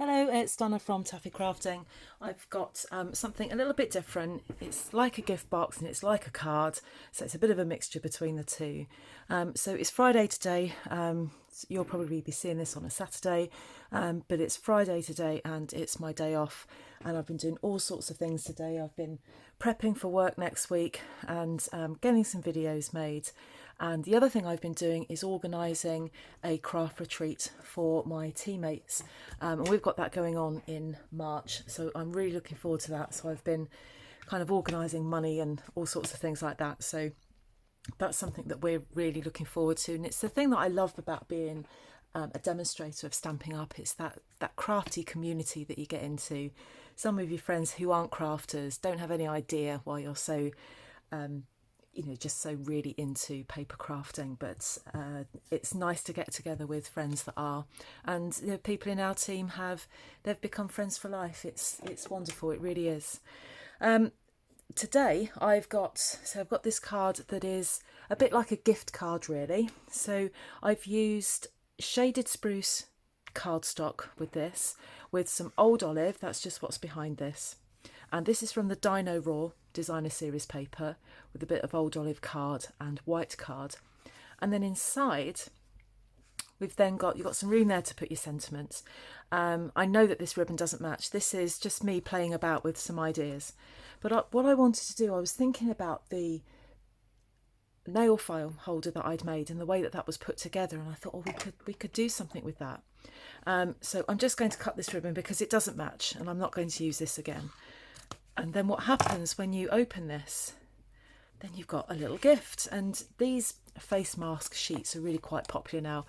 Hello, it's Donna from Taffy Crafting. I've got something a little bit different. It's like a gift box and it's like a card, so it's a bit of a mixture between the two. So it's Friday today. You'll probably be seeing this on a Saturday, but it's Friday today and it's my day off, and I've been doing all sorts of things today. I've been prepping for work next week and getting some videos made. And the other thing I've been doing is organising a craft retreat for my teammates. And we've got that going on in March. So I'm really looking forward to that. So I've been kind of organising money and all sorts of things like that. So that's something that we're really looking forward to. And it's the thing that I love about being a demonstrator of Stampin' Up. It's that crafty community that you get into. Some of your friends who aren't crafters don't have any idea why you're so just so really into paper crafting, but it's nice to get together with friends that are, and people in our team they've become friends for life. It's wonderful, it really is. Today I've got this card that is a bit like a gift card really. So I've used shaded spruce cardstock with this, with some old olive. That's just what's behind this. And this is from the Dino Raw Designer Series paper with a bit of old olive card and white card. And then inside, you've got some room there to put your sentiments. I know that this ribbon doesn't match. This is just me playing about with some ideas. But what I wanted to do, I was thinking about the nail file holder that I'd made and the way that that was put together, and I thought, oh, we could do something with that. So I'm just going to cut this ribbon because it doesn't match, and I'm not going to use this again. And then what happens when you open this, then you've got a little gift. And these face mask sheets are really quite popular now.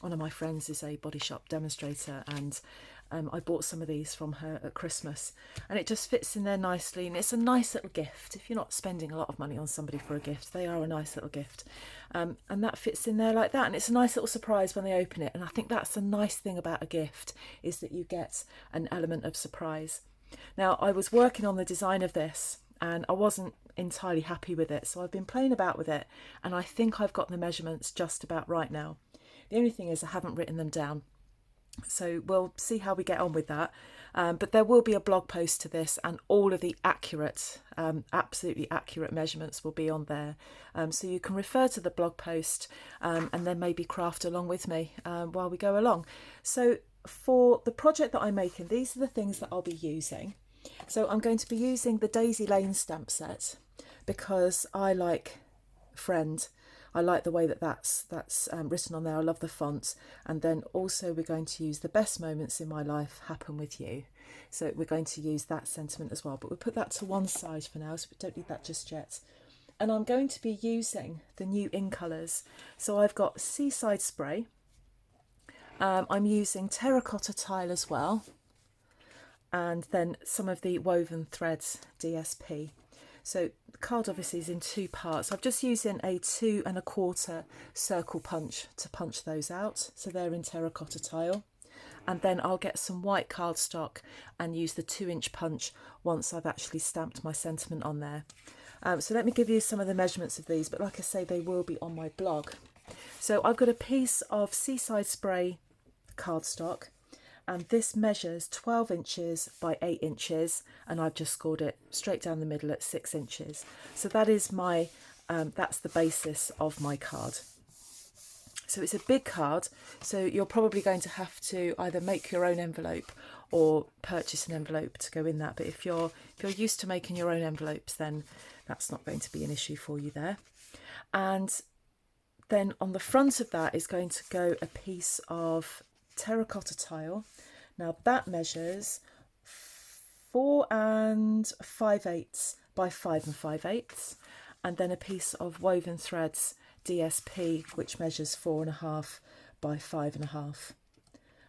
One of my friends is a body shop demonstrator, and I bought some of these from her at Christmas, and it just fits in there nicely, and it's a nice little gift. If you're not spending a lot of money on somebody for a gift, they are a nice little gift, and that fits in there like that, and it's a nice little surprise when they open it. And I think that's the nice thing about a gift, is that you get an element of surprise. Now, I was working on the design of this and I wasn't entirely happy with it, so I've been playing about with it, and I think I've got the measurements just about right now. The only thing is I haven't written them down, so we'll see how we get on with that. But there will be a blog post to this, and all of the accurate, absolutely accurate measurements will be on there. So you can refer to the blog post and then maybe craft along with me while we go along. So for the project that I'm making, these are the things that I'll be using. So I'm going to be using the Daisy Lane stamp set because I like Friend. I like the way that that's written on there. I love the font. And then also we're going to use the best moments in my life happen with you. So we're going to use that sentiment as well. But we'll put that to one side for now, so we don't need that just yet. And I'm going to be using the new In Colours. So I've got Seaside Spray. I'm using terracotta tile as well, and then some of the woven threads DSP. So the card obviously is in two parts. I've just using a 2 1/4 circle punch to punch those out, so they're in terracotta tile. And then I'll get some white cardstock and use the 2-inch punch once I've actually stamped my sentiment on there. So let me give you some of the measurements of these, but like I say, they will be on my blog. So I've got a piece of Seaside Spray cardstock, and this measures 12 inches by 8 inches, and I've just scored it straight down the middle at 6 inches. So that is my that's the basis of my card. So it's a big card, so you're probably going to have to either make your own envelope or purchase an envelope to go in that. But if you're used to making your own envelopes, then that's not going to be an issue for you there. And then on the front of that is going to go a piece of terracotta tile. Now that measures 4 5/8 by 5 5/8, and then a piece of woven threads DSP, which measures 4 1/2 by 5 1/2.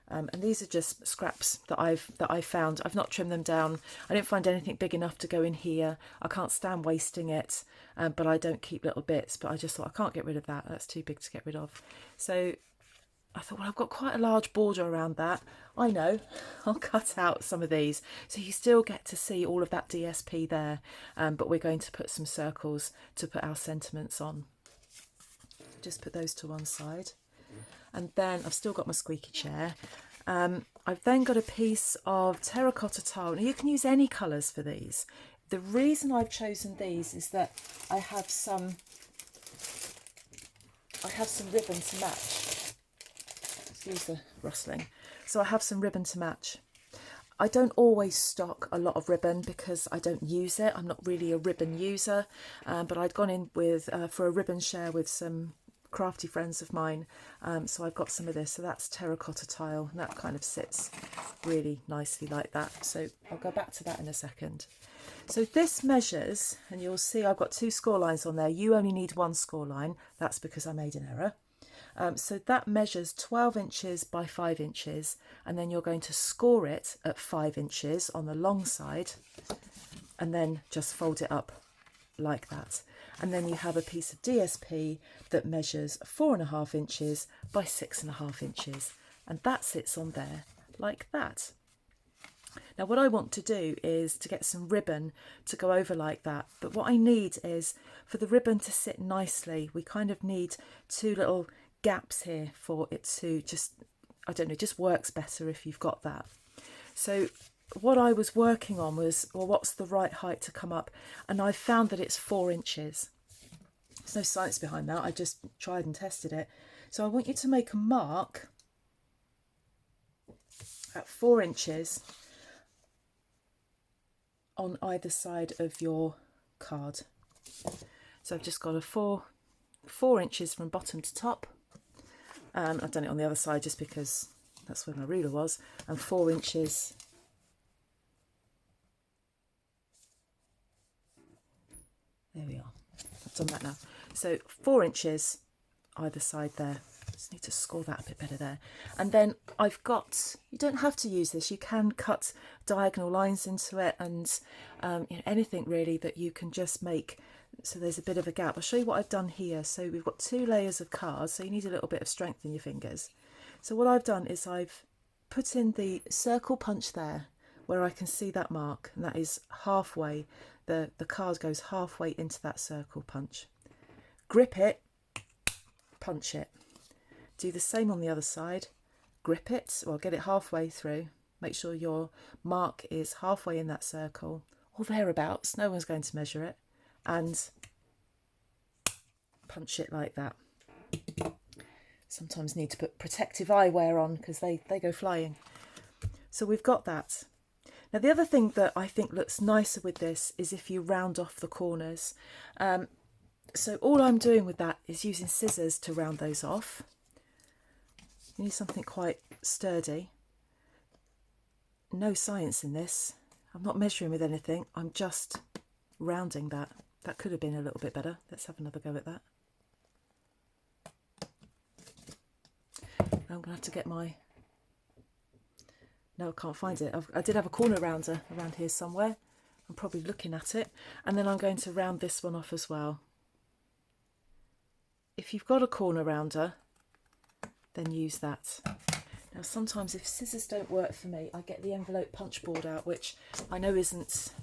And these are just scraps that I found. I've not trimmed them down. I didn't find anything big enough to go in here. I can't stand wasting it, but I don't keep little bits. But I just thought I can't get rid of that. That's too big to get rid of. So I thought, well, I've got quite a large border around that. I know, I'll cut out some of these. So you still get to see all of that DSP there, but we're going to put some circles to put our sentiments on. Just put those to one side. And then I've still got my squeaky chair. I've then got a piece of terracotta tile. Now you can use any colours for these. The reason I've chosen these is that I have some ribbon to match. Excuse the rustling. So I have some ribbon to match. I don't always stock a lot of ribbon because I don't use it. I'm not really a ribbon user, but I'd gone in with for a ribbon share with some crafty friends of mine, so I've got some of this. So that's terracotta tile, and that kind of sits really nicely like that. So I'll go back to that in a second. So this measures, and you'll see I've got 2 score lines on there. You only need 1 score line. That's because I made an error. So that measures 12 inches by 5 inches, and then you're going to score it at 5 inches on the long side, and then just fold it up like that. And then you have a piece of DSP that measures 4.5 inches by 6.5 inches, and that sits on there like that. Now what I want to do is to get some ribbon to go over like that, but what I need is for the ribbon to sit nicely, we kind of need 2 little gaps here for it to just, I don't know, just works better if you've got that. So what I was working on was, well, what's the right height to come up? And I found that it's 4 inches. There's no science behind that. I just tried and tested it. So I want you to make a mark at 4 inches on either side of your card. So I've just got a 4 inches from bottom to top. I've done it on the other side just because that's where my ruler was, and 4 inches there we are. I've done that now. So 4 inches either side there. Just need to score that a bit better there. And then I've got, you don't have to use this, you can cut diagonal lines into it, and you know, anything really that you can just make so there's a bit of a gap. I'll show you what I've done here. So we've got 2 layers of cards, so you need a little bit of strength in your fingers. So what I've done is I've put in the circle punch there where I can see that mark, and that is halfway, the card goes halfway into that circle punch. Grip it, punch it. Do the same on the other side. Grip it, or get it halfway through. Make sure your mark is halfway in that circle, or thereabouts. No one's going to measure it. And punch it like that. Sometimes need to put protective eyewear on because they go flying. So we've got that. Now the other thing that I think looks nicer with this is if you round off the corners. So all I'm doing with that is using scissors to round those off. You need something quite sturdy. No science in this. I'm not measuring with anything. I'm just rounding that. That could have been a little bit better. Let's have another go at that. I'm going to have to get my... No, I can't find it. I did have a corner rounder around here somewhere. I'm probably looking at it. And then I'm going to round this one off as well. If you've got a corner rounder, then use that. Now sometimes if scissors don't work for me, I get the envelope punch board out, which I know isn't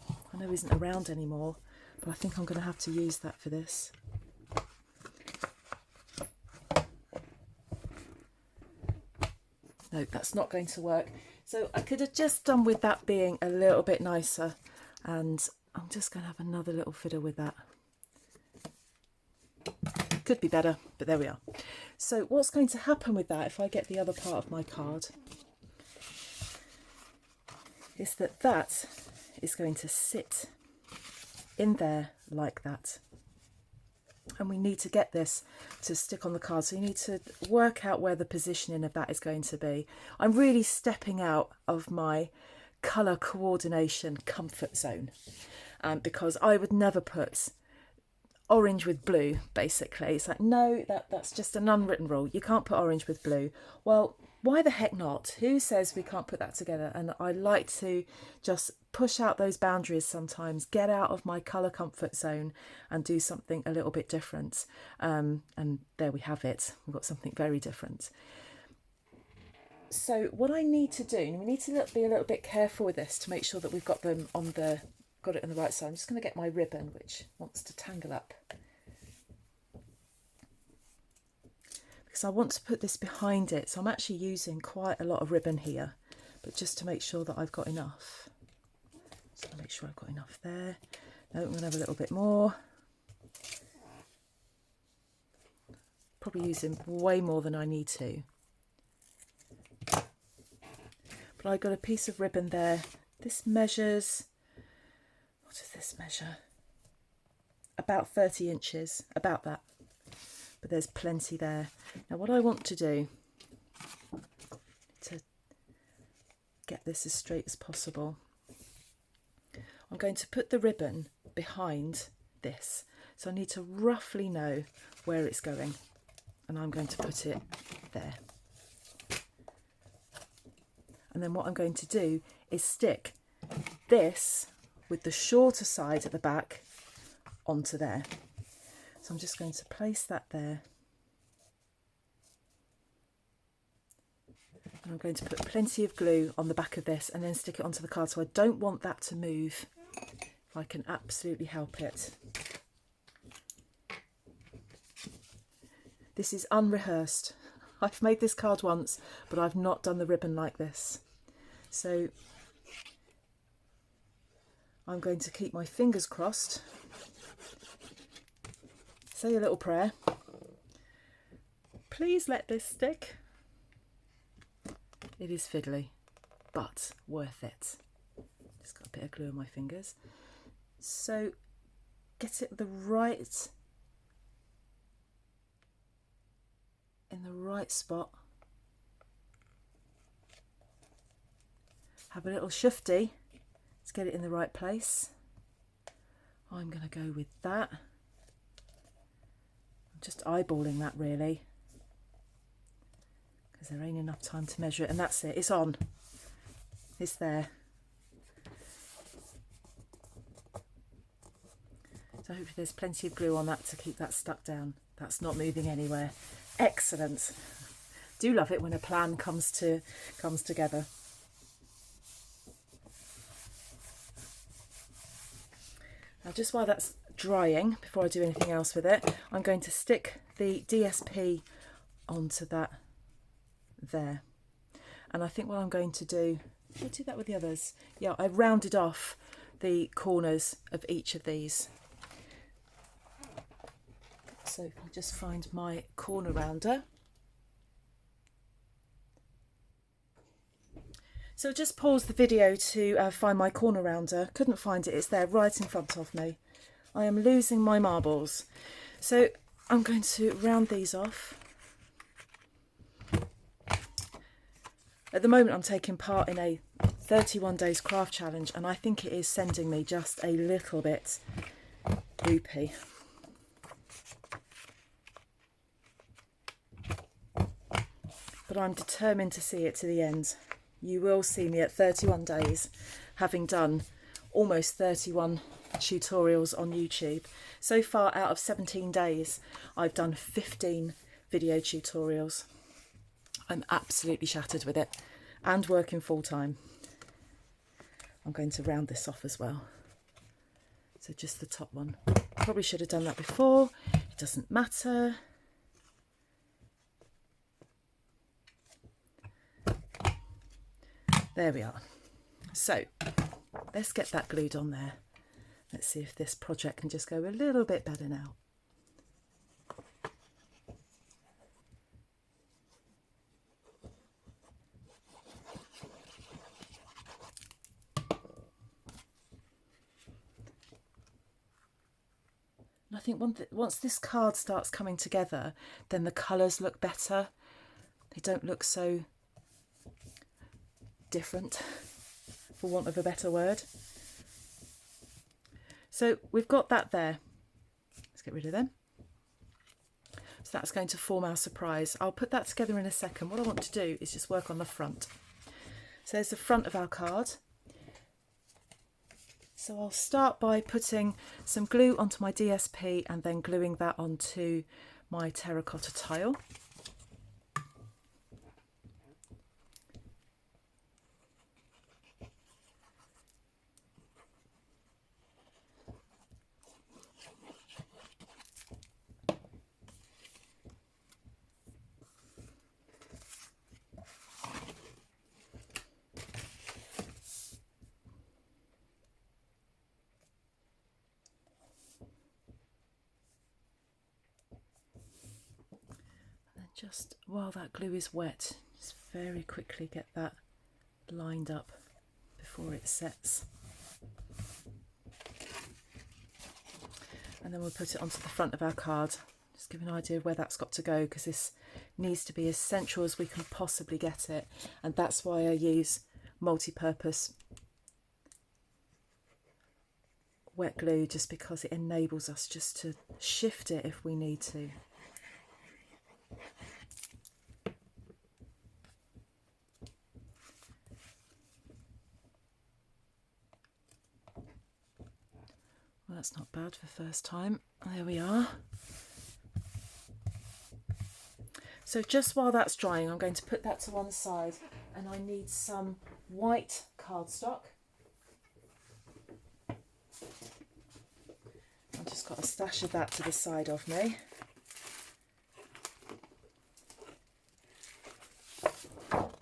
around anymore, but I think I'm going to have to use that for this. No, that's not going to work. So I could have just done with that being a little bit nicer, and I'm just going to have another little fiddle with that. Could be better, but there we are. So what's going to happen with that if I get the other part of my card is that that is going to sit in there like that. And we need to get this to stick on the card, so you need to work out where the positioning of that is going to be. I'm really stepping out of my colour coordination comfort zone, because I would never put orange with blue, basically. It's like, no, that's just an unwritten rule. You can't put orange with blue. Well, why the heck not? Who says we can't put that together? And I like to just push out those boundaries sometimes, get out of my colour comfort zone and do something a little bit different. And there we have it. We've got something very different. So what I need to do, and we need to be a little bit careful with this to make sure that we've got them on the, got it on the right side. I'm just going to get my ribbon, which wants to tangle up. because I want to put this behind it. So I'm actually using quite a lot of ribbon here, but just to make sure that I've got enough. So I'll make sure I've got enough there. No, I'm going to have a little bit more. Probably using way more than I need to. But I've got a piece of ribbon there. This measures, what does this measure? About 30 inches, about that. But there's plenty there. Now what I want to do, to get this as straight as possible, I'm going to put the ribbon behind this. So I need to roughly know where it's going. And I'm going to put it there. And then what I'm going to do is stick this with the shorter side at the back onto there. So I'm just going to place that there. And I'm going to put plenty of glue on the back of this and then stick it onto the card. So I don't want that to move if I can absolutely help it. This is unrehearsed. I've made this card once, but I've not done the ribbon like this. So I'm going to keep my fingers crossed. Say a little prayer. Please let this stick. It is fiddly, but worth it. Just got a bit of glue on my fingers. So get it in the right spot. Have a little shifty to get it in the right place. I'm going to go with that. I'm just eyeballing that really, because there ain't enough time to measure it, and that's it, it's on. It's there. So hopefully there's plenty of glue on that to keep that stuck down. That's not moving anywhere. Excellent. Do love it when a plan comes together. Now just while that's drying, before I do anything else with it, I'm going to stick the DSP onto that there. And I think what I'm going to do, I'll do that with the others. Yeah, I rounded off the corners of each of these. So if I just find my corner rounder. So just pause the video to find my corner rounder. Couldn't find it, it's there right in front of me. I am losing my marbles. So I'm going to round these off. At the moment I'm taking part in a 31 days craft challenge, and I think it is sending me just a little bit loopy. But I'm determined to see it to the end. You will see me at 31 days, having done almost 31 tutorials on YouTube. So far, out of 17 days, I've done 15 video tutorials. I'm absolutely shattered with it, and working full time. I'm going to round this off as well. So just the top one. Probably should have done that before. It doesn't matter. There we are. So let's get that glued on there. Let's see if this project can just go a little bit better now. And I think once this card starts coming together, then the colours look better. They don't look so different, for want of a better word. So we've got that there. Let's get rid of them. So that's going to form our surprise. I'll put that together in a second. What I want to do is just work on the front. So there's the front of our card. So I'll start by putting some glue onto my DSP and then gluing that onto my terracotta tile. just while that glue is wet, just very quickly get that lined up before it sets. And then we'll put it onto the front of our card. Just give an idea of where that's got to go, because this needs to be as central as we can possibly get it. And that's why I use multi-purpose wet glue, just because it enables us just to shift it if we need to. Well, that's not bad for first time. There we are. So just while that's drying, I'm going to put that to one side, and I need some white cardstock. I've just got a stash of that to the side of me.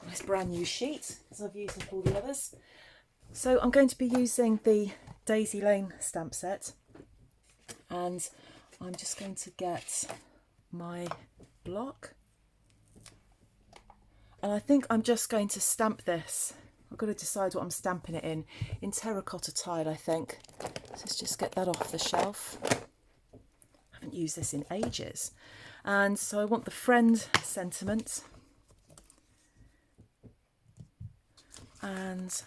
Nice brand new sheet, as I've used up all the others. So I'm going to be using the Daisy Lane stamp set, and I'm just going to get my block. And I think I'm just going to stamp this. I've got to decide what I'm stamping it in terracotta tile, I think. So let's just get that off the shelf. I haven't used this in ages. And so I want the friend sentiment. And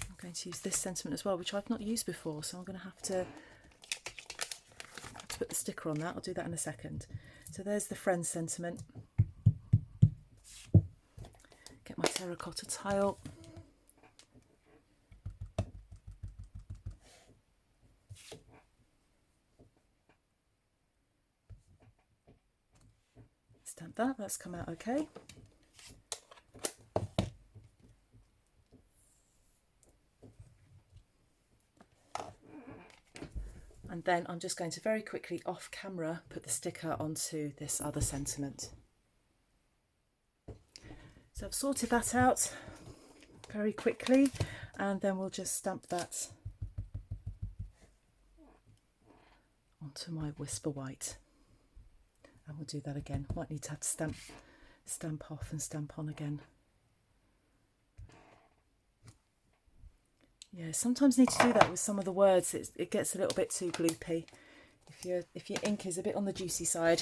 I'm going to use this sentiment as well, which I've not used before. So I'm going to have to put the sticker on that. I'll do that in a second. So there's the friend sentiment. Get my terracotta tile. Stamp that, that's come out okay. And then I'm just going to very quickly off camera put the sticker onto this other sentiment. So I've sorted that out very quickly, and then we'll just stamp that onto my Whisper White. And we'll do that again. Might need to have to stamp off and stamp on again. Yeah, sometimes need to do that with some of the words. It gets a little bit too gloopy. If your ink is a bit on the juicy side,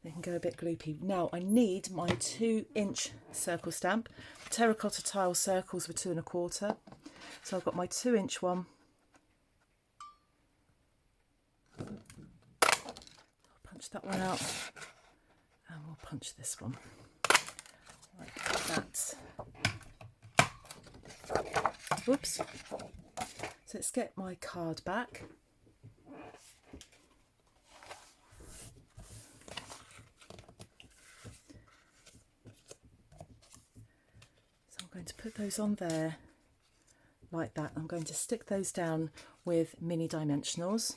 it can go a bit gloopy. Now I need my 2-inch circle stamp. The terracotta tile circles were 2 1/4. So I've got my 2-inch one. I'll punch that one out, and we'll punch this one like that. Whoops. So let's get my card back. So I'm going to put those on there like that. I'm going to stick those down with mini dimensionals.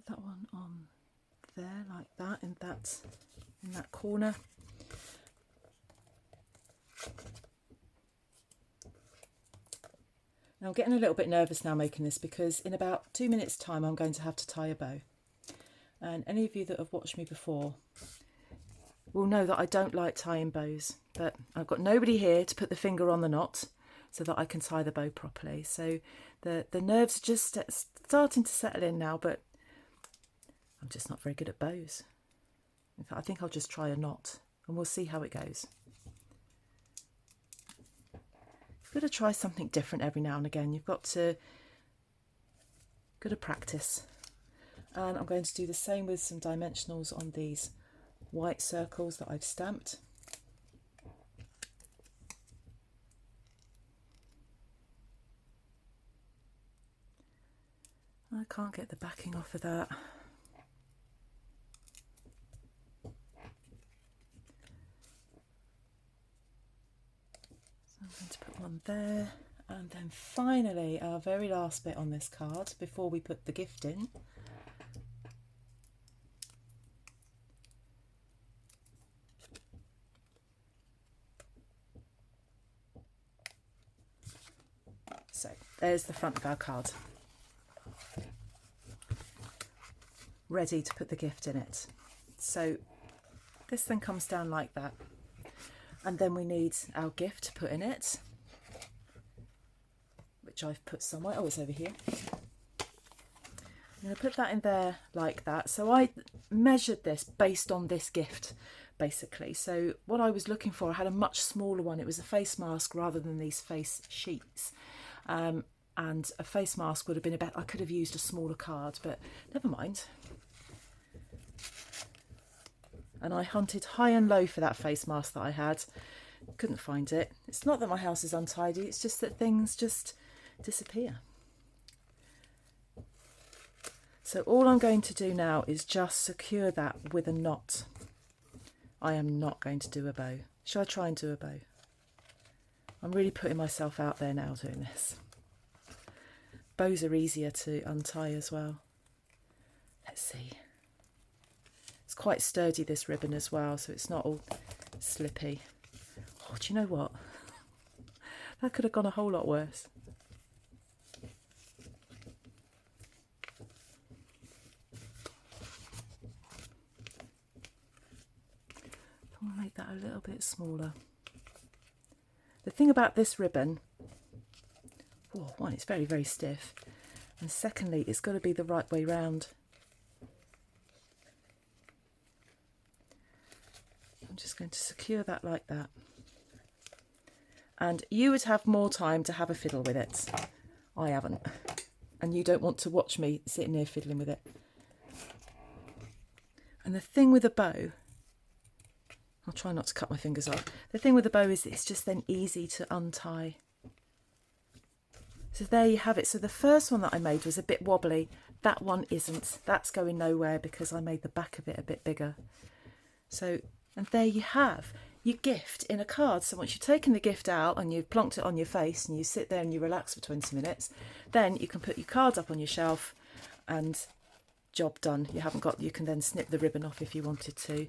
That one on there like that in that corner. Now I'm getting a little bit nervous now making this, because in about 2 minutes time I'm going to have to tie a bow, and any of you that have watched me before will know that I don't like tying bows, but I've got nobody here to put the finger on the knot so that I can tie the bow properly. So the nerves are just starting to settle in now, but I'm just not very good at bows. In fact, I think I'll just try a knot and we'll see how it goes. You've got to try something different every now and again. You've got to practice. And I'm going to do the same with some dimensionals on these white circles that I've stamped. I can't get the backing off of that. going to put one there, and then finally our very last bit on this card before we put the gift in. So there's the front of our card, ready to put the gift in it. So this then comes down like that, and then we need our gift to put in it, which I've put somewhere. Oh, it's over here. I'm going to put that in there like that. So I measured this based on this gift, basically. So what I was looking for, I had a much smaller one. It was a face mask rather than these face sheets. And a face mask would have been a bit, I could have used a smaller card, but never mind. And I hunted high and low for that face mask that I had. Couldn't find it. It's not that my house is untidy, it's just that things just disappear. So all I'm going to do now is just secure that with a knot. I am not going to do a bow. Shall I try and do a bow? I'm really putting myself out there now doing this. Bows are easier to untie as well. Let's see. It's quite sturdy, this ribbon as well, so it's not all slippy. Oh, do you know what? That could have gone a whole lot worse. I'm going to make that a little bit smaller. The thing about this ribbon, one, it's very, very stiff. And secondly, it's got to be the right way round. I'm just going to secure that like that. And you would have more time to have a fiddle with it. I haven't. And you don't want to watch me sitting here fiddling with it. And the thing with a bow, I'll try not to cut my fingers off. The thing with the bow is it's just then easy to untie. So there you have it. So the first one that I made was a bit wobbly. That one isn't. That's going nowhere because I made the back of it a bit bigger. So, and there you have your gift in a card. So once you've taken the gift out and you've plonked it on your face and you sit there and you relax for 20 minutes, then you can put your card up on your shelf and job done. You can then snip the ribbon off if you wanted to.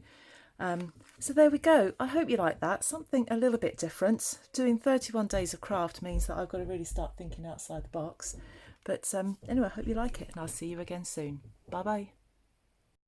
So there we go. I hope you like that. Something a little bit different. Doing 31 days of craft means that I've got to really start thinking outside the box. But anyway, I hope you like it and I'll see you again soon. Bye bye.